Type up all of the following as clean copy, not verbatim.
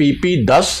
PP10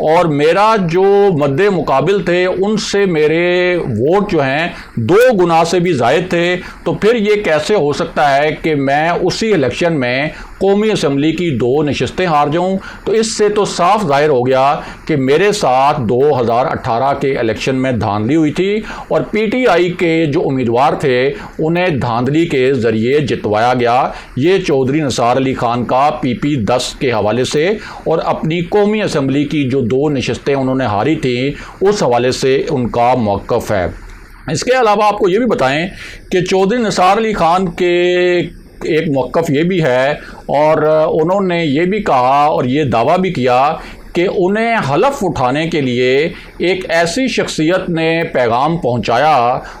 اور میرا جو مد مقابل تھے ان سے میرے ووٹ جو ہیں 2 گنا سے بھی زائد تھے، تو پھر یہ کیسے ہو سکتا ہے کہ میں اسی الیکشن میں قومی اسمبلی کی 2 نشستیں ہار جاؤں؟ تو اس سے تو صاف ظاہر ہو گیا کہ میرے ساتھ 2018 کے الیکشن میں دھاندلی ہوئی تھی، اور پی ٹی آئی کے جو امیدوار تھے انہیں دھاندلی کے ذریعے جتوایا گیا۔ یہ چودھری نثار علی خان کا PP10 کے حوالے سے اور اپنی قومی اسمبلی کی جو 2 نشستیں انہوں نے ہاری تھیں اس حوالے سے ان کا موقف ہے۔ اس کے علاوہ آپ کو یہ بھی بتائیں کہ چودھری نثار علی خان کے ایک موقف یہ بھی ہے، اور انہوں نے یہ بھی کہا اور یہ دعویٰ بھی کیا کہ انہیں حلف اٹھانے کے لیے ایک ایسی شخصیت نے پیغام پہنچایا،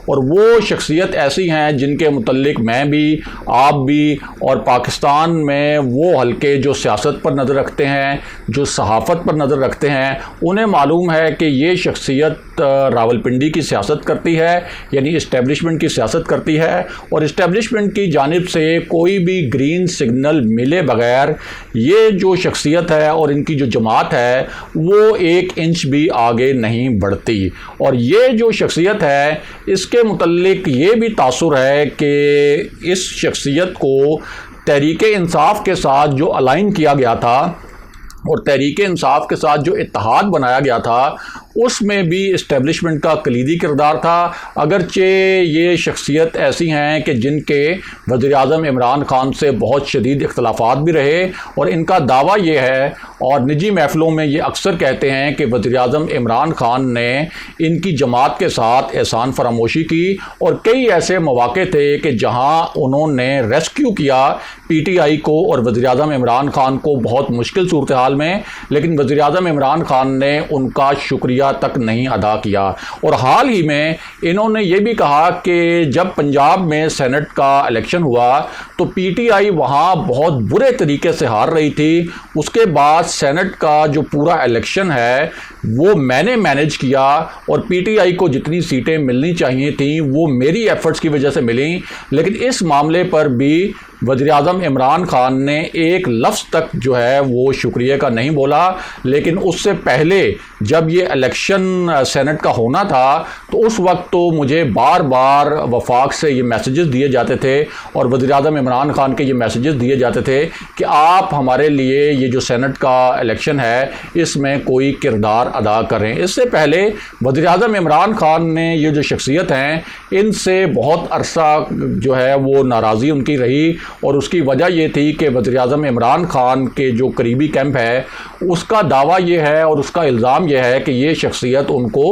اور وہ شخصیت ایسی ہیں جن کے متعلق میں بھی، آپ بھی، اور پاکستان میں وہ حلقے جو سیاست پر نظر رکھتے ہیں، جو صحافت پر نظر رکھتے ہیں، انہیں معلوم ہے کہ یہ شخصیت راولپنڈی کی سیاست کرتی ہے، یعنی اسٹیبلشمنٹ کی سیاست کرتی ہے، اور اسٹیبلشمنٹ کی جانب سے کوئی بھی گرین سگنل ملے بغیر یہ جو شخصیت ہے اور ان کی جو جماعت ہے وہ 1 انچ بھی آگے نہیں بڑھتی۔ اور یہ جو شخصیت ہے اس کے متعلق یہ بھی تاثر ہے کہ اس شخصیت کو تحریک انصاف کے ساتھ جو الائن کیا گیا تھا اور تحریک انصاف کے ساتھ جو اتحاد بنایا گیا تھا اس میں بھی اسٹیبلشمنٹ کا کلیدی کردار تھا، اگرچہ یہ شخصیت ایسی ہیں کہ جن کے وزیر اعظم عمران خان سے بہت شدید اختلافات بھی رہے، اور ان کا دعویٰ یہ ہے اور نجی محفلوں میں یہ اکثر کہتے ہیں کہ وزیر اعظم عمران خان نے ان کی جماعت کے ساتھ احسان فراموشی کی، اور کئی ایسے مواقع تھے کہ جہاں انہوں نے ریسکیو کیا پی ٹی آئی کو اور وزیر اعظم عمران خان کو بہت مشکل صورتحال میں، لیکن وزیر اعظم عمران خان نے ان کا شکریہ تک نہیں ادا کیا۔ اور حال ہی میں انہوں نے یہ بھی کہا کہ جب پنجاب میں سینٹ کا الیکشن ہوا تو پی ٹی آئی وہاں بہت برے طریقے سے ہار رہی تھی، اس کے بعد سینٹ کا جو پورا الیکشن ہے وہ میں نے مینیج کیا، اور پی ٹی آئی کو جتنی سیٹیں ملنی چاہیے تھیں وہ میری ایفرٹس کی وجہ سے ملیں، لیکن اس معاملے پر بھی وزیر اعظم عمران خان نے ایک لفظ تک جو ہے وہ شکریہ کا نہیں بولا۔ لیکن اس سے پہلے جب یہ الیکشن سینٹ کا ہونا تھا تو اس وقت تو مجھے بار بار وفاق سے یہ میسیجز دیے جاتے تھے اور وزیر اعظم عمران خان کے یہ میسیجز دیے جاتے تھے کہ آپ ہمارے لیے یہ جو سینٹ کا الیکشن ہے اس میں کوئی کردار ادا کریں۔ اس سے پہلے وزیر اعظم عمران خان نے یہ جو شخصیت ہیں ان سے بہت عرصہ جو ہے وہ ناراضی ان کی رہی، اور اس کی وجہ یہ تھی کہ وزیر اعظم عمران خان کے جو قریبی کیمپ ہے اس کا دعویٰ یہ ہے اور اس کا الزام یہ ہے کہ یہ شخصیت ان کو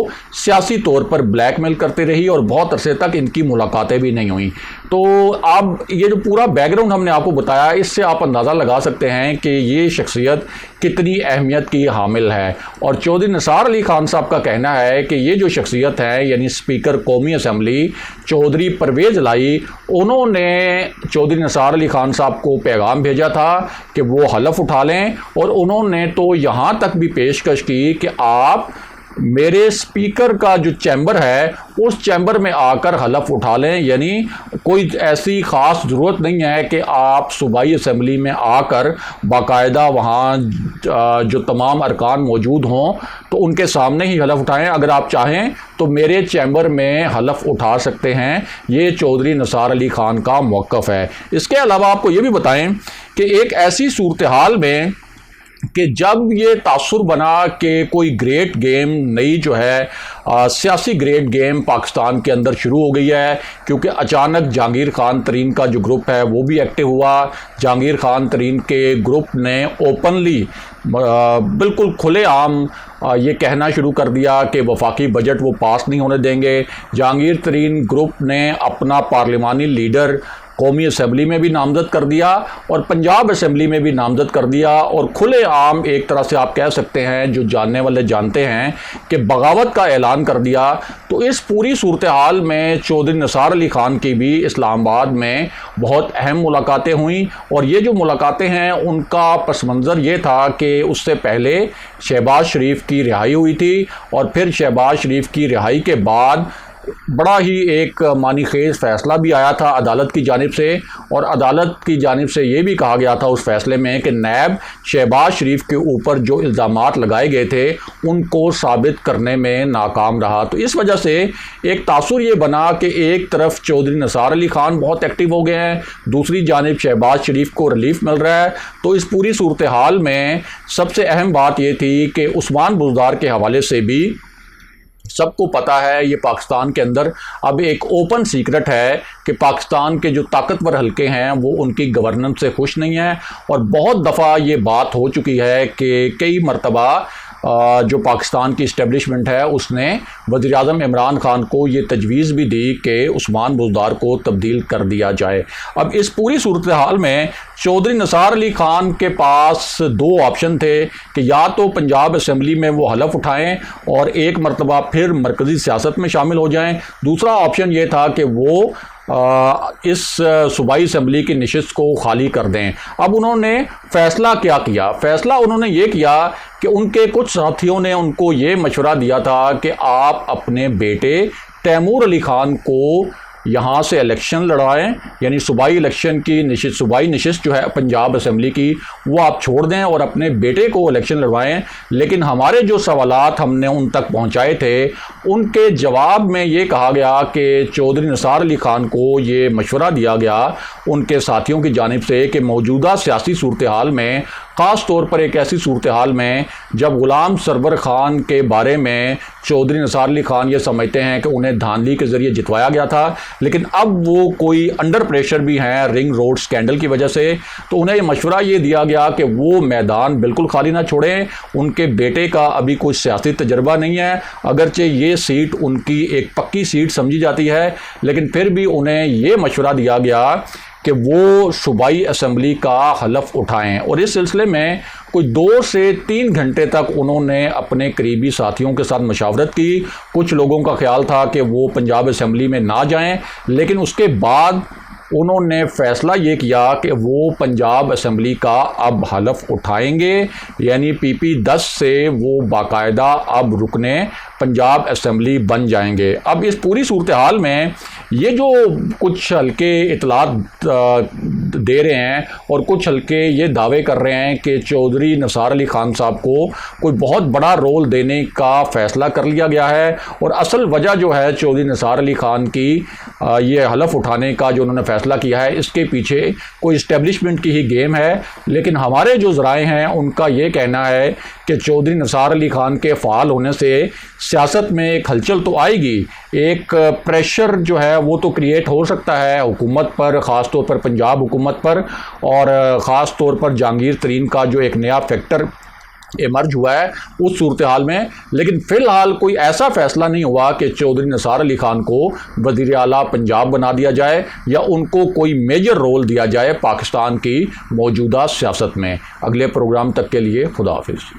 سیاسی طور پر بلیک میل کرتی رہی، اور بہت عرصے تک ان کی ملاقاتیں بھی نہیں ہوئیں۔ تو اب یہ جو پورا بیک گراؤنڈ ہم نے آپ کو بتایا اس سے آپ اندازہ لگا سکتے ہیں کہ یہ شخصیت کتنی اہمیت کی حامل ہے۔ اور چودھری نثار علی خان صاحب کا کہنا ہے کہ یہ جو شخصیت ہے یعنی اسپیکر قومی اسمبلی چودھری پرویز الہی، انہوں نے چودھری نثار علی خان صاحب کو پیغام بھیجا تھا کہ وہ حلف اٹھا لیں، اور انہوں نے تو یہاں تک بھی پیشکش کی کہ آپ میرے اسپیکر کا جو چیمبر ہے اس چیمبر میں آ کر حلف اٹھا لیں، یعنی کوئی ایسی خاص ضرورت نہیں ہے کہ آپ صوبائی اسمبلی میں آ کر باقاعدہ وہاں جو تمام ارکان موجود ہوں تو ان کے سامنے ہی حلف اٹھائیں، اگر آپ چاہیں تو میرے چیمبر میں حلف اٹھا سکتے ہیں۔ یہ چودھری نثار علی خان کا موقف ہے۔ اس کے علاوہ آپ کو یہ بھی بتائیں کہ ایک ایسی صورتحال میں کہ جب یہ تاثر بنا کہ کوئی گریٹ گیم نئی جو ہے سیاسی گریٹ گیم پاکستان کے اندر شروع ہو گئی ہے، کیونکہ اچانک جہانگیر خان ترین کا جو گروپ ہے وہ بھی ایکٹیو ہوا۔ جہانگیر خان ترین کے گروپ نے اوپنلی بالکل کھلے عام یہ کہنا شروع کر دیا کہ وفاقی بجٹ وہ پاس نہیں ہونے دیں گے۔ جہانگیر ترین گروپ نے اپنا پارلیمانی لیڈر قومی اسمبلی میں بھی نامزد کر دیا اور پنجاب اسمبلی میں بھی نامزد کر دیا، اور کھلے عام ایک طرح سے آپ کہہ سکتے ہیں جو جاننے والے جانتے ہیں کہ بغاوت کا اعلان کر دیا۔ تو اس پوری صورتحال میں چودھری نثار علی خان کی بھی اسلام آباد میں بہت اہم ملاقاتیں ہوئیں، اور یہ جو ملاقاتیں ہیں ان کا پس منظر یہ تھا کہ اس سے پہلے شہباز شریف کی رہائی ہوئی تھی، اور پھر شہباز شریف کی رہائی کے بعد بڑا ہی ایک معنی خیز فیصلہ بھی آیا تھا عدالت کی جانب سے، اور عدالت کی جانب سے یہ بھی کہا گیا تھا اس فیصلے میں کہ نیب شہباز شریف کے اوپر جو الزامات لگائے گئے تھے ان کو ثابت کرنے میں ناکام رہا۔ تو اس وجہ سے ایک تاثر یہ بنا کہ ایک طرف چودھری نثار علی خان بہت ایکٹیو ہو گئے ہیں، دوسری جانب شہباز شریف کو ریلیف مل رہا ہے۔ تو اس پوری صورتحال میں سب سے اہم بات یہ تھی کہ عثمان بزدار کے حوالے سے بھی سب کو پتہ ہے، یہ پاکستان کے اندر اب ایک اوپن سیکرٹ ہے کہ پاکستان کے جو طاقتور حلقے ہیں وہ ان کی گورننس سے خوش نہیں ہیں، اور بہت دفعہ یہ بات ہو چکی ہے کہ کئی مرتبہ جو پاکستان کی اسٹیبلشمنٹ ہے اس نے وزیر اعظم عمران خان کو یہ تجویز بھی دی کہ عثمان بزدار کو تبدیل کر دیا جائے۔ اب اس پوری صورتحال میں چودھری نثار علی خان کے پاس دو آپشن تھے کہ یا تو پنجاب اسمبلی میں وہ حلف اٹھائیں اور ایک مرتبہ پھر مرکزی سیاست میں شامل ہو جائیں، دوسرا آپشن یہ تھا کہ وہ اس صوبائی اسمبلی کی نشست کو خالی کر دیں۔ اب انہوں نے فیصلہ کیا کیا؟ فیصلہ انہوں نے یہ کیا کہ ان کے کچھ ساتھیوں نے ان کو یہ مشورہ دیا تھا کہ آپ اپنے بیٹے تیمور علی خان کو یہاں سے الیکشن لڑائیں، یعنی صوبائی الیکشن کی نشست، صوبائی نشست جو ہے پنجاب اسمبلی کی وہ آپ چھوڑ دیں اور اپنے بیٹے کو الیکشن لڑوائیں۔ لیکن ہمارے جو سوالات ہم نے ان تک پہنچائے تھے ان کے جواب میں یہ کہا گیا کہ چودھری نثار علی خان کو یہ مشورہ دیا گیا ان کے ساتھیوں کی جانب سے کہ موجودہ سیاسی صورتحال میں، خاص طور پر ایک ایسی صورتحال میں جب غلام سرور خان کے بارے میں چودھری نثار علی خان یہ سمجھتے ہیں کہ انہیں دھاندلی کے ذریعے جتوایا گیا تھا، لیکن اب وہ کوئی انڈر پریشر بھی ہیں رنگ روڈ سکینڈل کی وجہ سے، تو انہیں یہ مشورہ یہ دیا گیا کہ وہ میدان بالکل خالی نہ چھوڑیں۔ ان کے بیٹے کا ابھی کوئی سیاسی تجربہ نہیں ہے، اگرچہ یہ سیٹ ان کی ایک پکی سیٹ سمجھی جاتی ہے، لیکن پھر بھی انہیں یہ مشورہ دیا گیا کہ وہ صوبائی اسمبلی کا حلف اٹھائیں۔ اور اس سلسلے میں کوئی 2 سے 3 گھنٹے تک انہوں نے اپنے قریبی ساتھیوں کے ساتھ مشاورت کی۔ کچھ لوگوں کا خیال تھا کہ وہ پنجاب اسمبلی میں نہ جائیں، لیکن اس کے بعد انہوں نے فیصلہ یہ کیا کہ وہ پنجاب اسمبلی کا اب حلف اٹھائیں گے، یعنی PP10 سے وہ باقاعدہ اب رکنے پنجاب اسمبلی بن جائیں گے۔ اب اس پوری صورتحال میں یہ جو کچھ حلقے اطلاعات دے رہے ہیں اور کچھ حلقے یہ دعوے کر رہے ہیں کہ چودھری نثار علی خان صاحب کو کوئی بہت بڑا رول دینے کا فیصلہ کر لیا گیا ہے، اور اصل وجہ جو ہے چودھری نثار علی خان کی یہ حلف اٹھانے کا جو انہوں نے فیصلہ کیا ہے، اس کے پیچھے کوئی اسٹیبلشمنٹ کی ہی گیم ہے۔ لیکن ہمارے جو ذرائع ہیں ان کا یہ کہنا ہے کہ چودھری نثار علی خان کے فعال ہونے سے سیاست میں ایک ہلچل تو آئے گی، ایک پریشر جو ہے وہ تو کریٹ ہو سکتا ہے حکومت پر، خاص طور پر پنجاب حکومت پر، اور خاص طور پر جہانگیر ترین کا جو ایک نیا فیکٹر ایمرج ہوا ہے اس صورتحال میں۔ لیکن فی الحال کوئی ایسا فیصلہ نہیں ہوا کہ چودھری نثار علی خان کو وزیر اعلیٰ پنجاب بنا دیا جائے یا ان کو کوئی میجر رول دیا جائے پاکستان کی موجودہ سیاست میں۔ اگلے پروگرام تک کے لیے خدا حافظ۔